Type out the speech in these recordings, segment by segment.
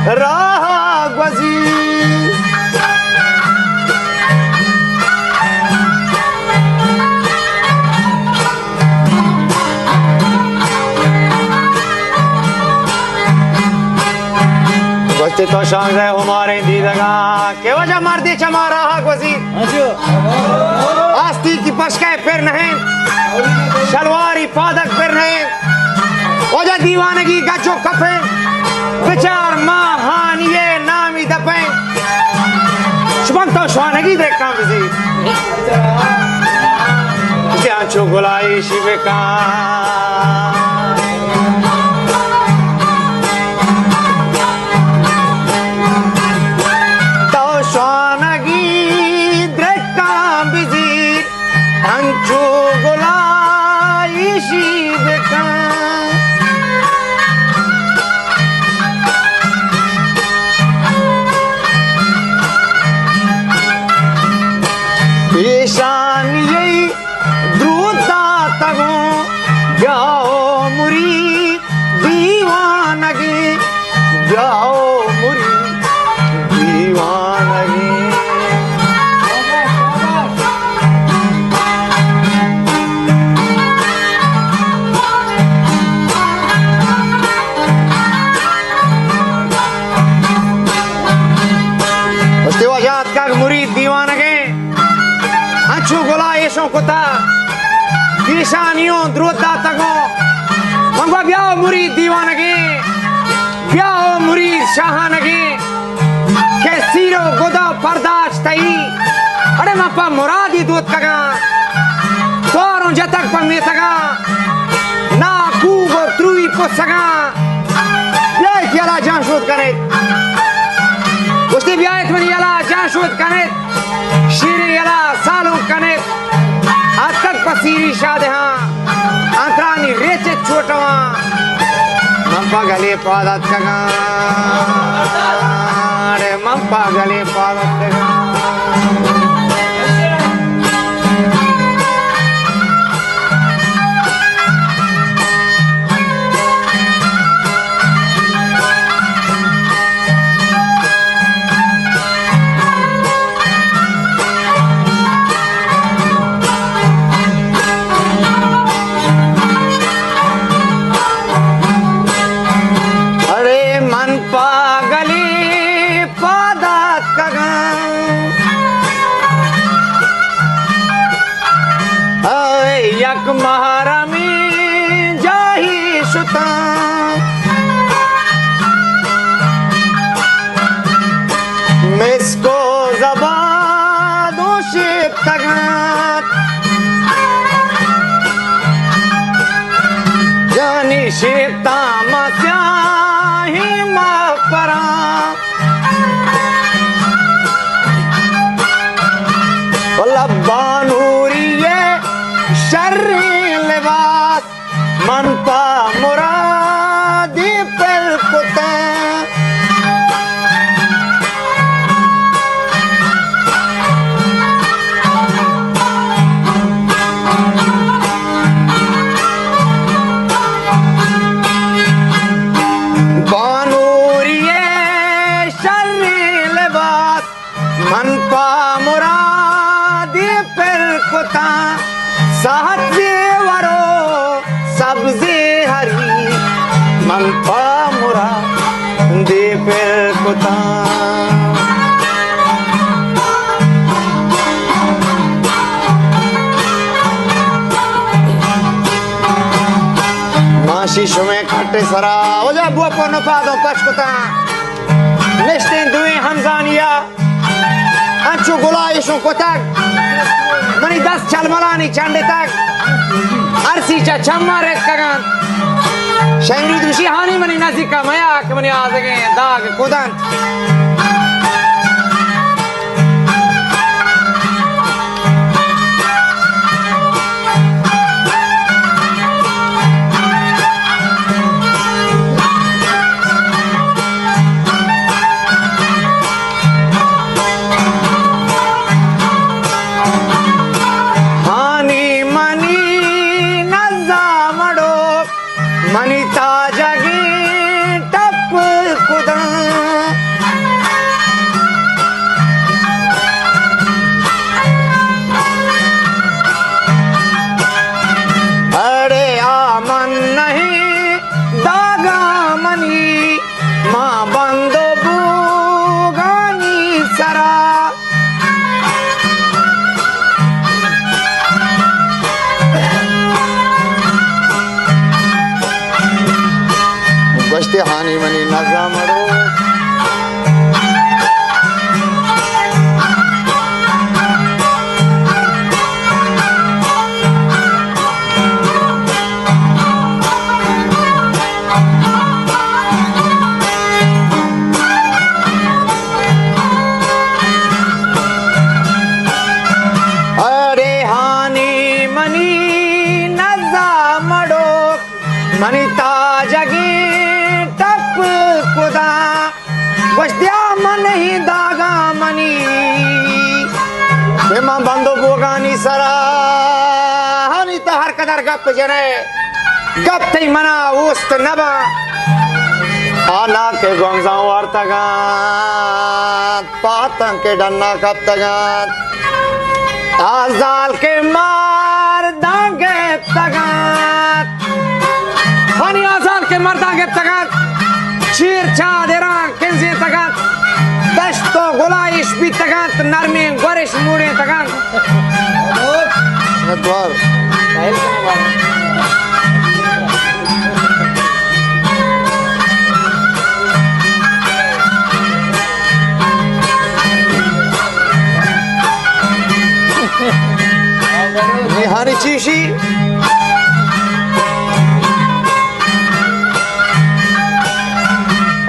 राह गुज़ीर। बचते तो शान रहे हमारे दीदगा के वजह मर्दी चमा राह गुज़ीर। आस्ती की पशके फिर नहीं शलवारी पादक फिर नहीं वजह दीवानगी गजो कफे विचार महान ये नामी दफे शुभम तो श्वानगी देखा बिजी क्या चो गुलाई शिव का तो श्वानगी देखा बिजी अंचो गुलाई शिव का पेशान यही द्रुता तगो जाओ मुरी दीवानगी जाओ मुरी दीवानगी। उसके वजह का मुरीद दीवानगी अच्छू गोला येशों कोता दिशानियों द्रुता तगो मंगवा ब्याह मुरीद दीवानगी ब्याह मुरीद शाहानगी के सीरो गोदा पर्दाश तई अरे मापा मुरादी दूत तगा तोरों जतक पम्मे तगा ना कूगो त्रुई पोसगा ब्याह कियाला जांशोद करे उसने ब्याह इतमनी याला जांशोद करे शीरी याला सालों कने आतक पसीरी शादहा अंतरानी रेचे छोटवा मंपा गले पादत कगा रे मंपा गले पादत कगा यक महारामी जाही सुता मिसको जबादों से तगत जानी शेता मस्याही मापरा लब्बानूरी शर्री लिबास मनपा मुरादी पर कुत्ता बानूरिये शर्री लिबास मनपा मुरादी पर कुत्ता सहजे वरो सब्जे हरी मनपा मुरा दे फिर कुता माशी शुमे खट्टे सरा ओजा बुआ पोनो पादो पचकुता निश्ते दुए हमजानिया अंचु गुलाइशों को तक मनी 10 चलमलानी चंडे तक अरसी चा चम्मा रेत कगान शहरी दुशी हानी मनी नजीका मया के मनी आज़गे दाग कुदंत मनी ताजगी टप कुदा मनीता जगी टप कुदा बस्तिया मन ही दागा मनी हेमा बंदो बोगानी सरा हनी तो हर कदर गप जने गप तई मना उस्त नबा आना के गोंजा वार्तगा पातंग के डन्ना कब तगात आजाल के मार दांगे तगात हनी आजाल के मार दांगे तगात चीर चादरा केंजे तगात दस्तो गुलाइश भी तगात नरमी गोरिश मुड़े तगात द्वार निहारी चीशी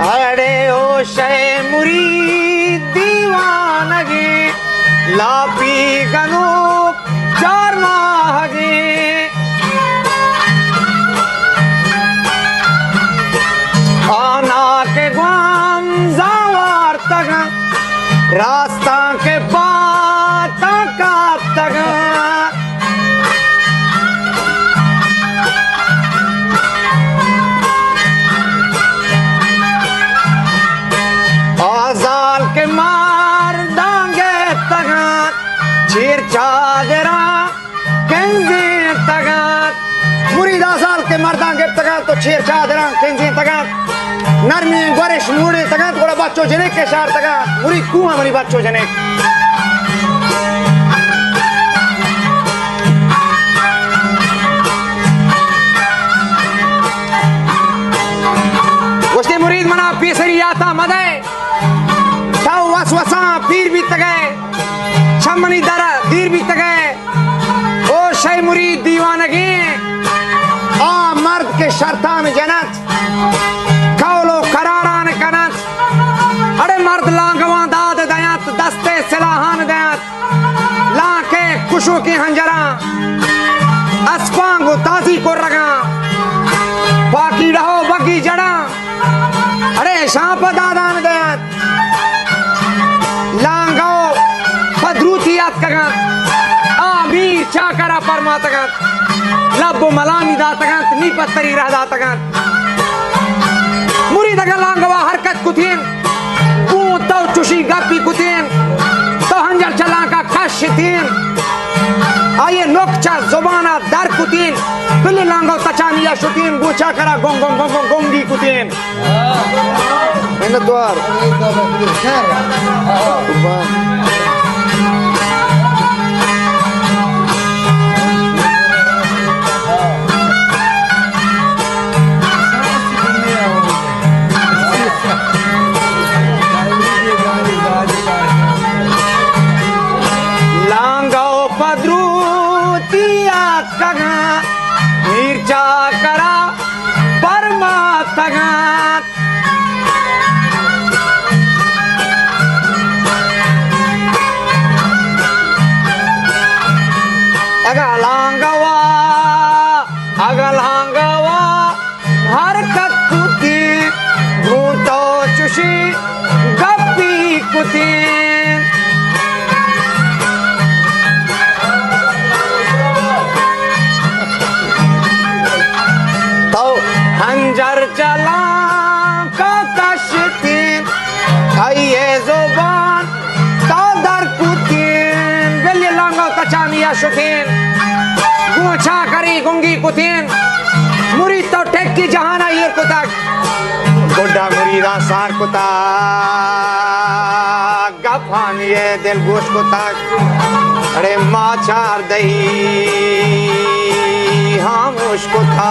अरे ओ शे मुरीद दीवानगी लापी गनो चार माहगे आना के ग्वाम जावार तक रास्ता के पाता का तक आजाल के मार दांगे तगात चीर चादरा केंजे तगात मुरीद आजाल के मार दांगे तगात तो चीर चादरा केंजे तगात नरमी गोरिश मुड़े तगात गोड़ा बच्चों जने के शार तगात मुरीद कुआं मरी बच्चों जने उसने मुरीद मना पीसरी आता मदे ताऊ वसवसा पीर भी तगए छमनी दरा दीर भी तगए ओ शै मुरीद दीवानगी आ मर्द के शर्तान जन्नत कौलो करारान कनत अरे मर्द लांगवा दाद दयात दस्ते सिलाहान दयात लाके कुशो की हंजरा अस्पांगो ताजी को रगा बाकी रहो बगी जड़ा अरे शाप दादान दयात लांगो पद्रुतियात कगत आमीर चाकरा परमातगत लब्बो मलामी दातगत नी पत्तरी रह दातगत मुरीद अगर लांगवा हरकत कुथीन तो चुशी गपी कुथीन तो हंजर चला का कश थीन आये नोकचा जुबाना दर कुतीन बिल्ली लांगो तचानिया शुतीन गुचा करा गोंग गोंग गोंग गोंगी कुतीन इन द्वार मिर्चा करा परमा तगात अगलांगवा हरकत कुती भूतो चुशी गप्पी कुती हंजर चला का कशतीन आइए जुबान तादर कुतीन बिल्ली लांगो तचानिया शुतीन गुछा करी गुंगी कुतीन मुरीद तो टेक्की जहाना ये कुतक गुड्डा मुरीदा सार कुता गफान ये दिल गोश कुतक अरे माचार दही खामोश कुता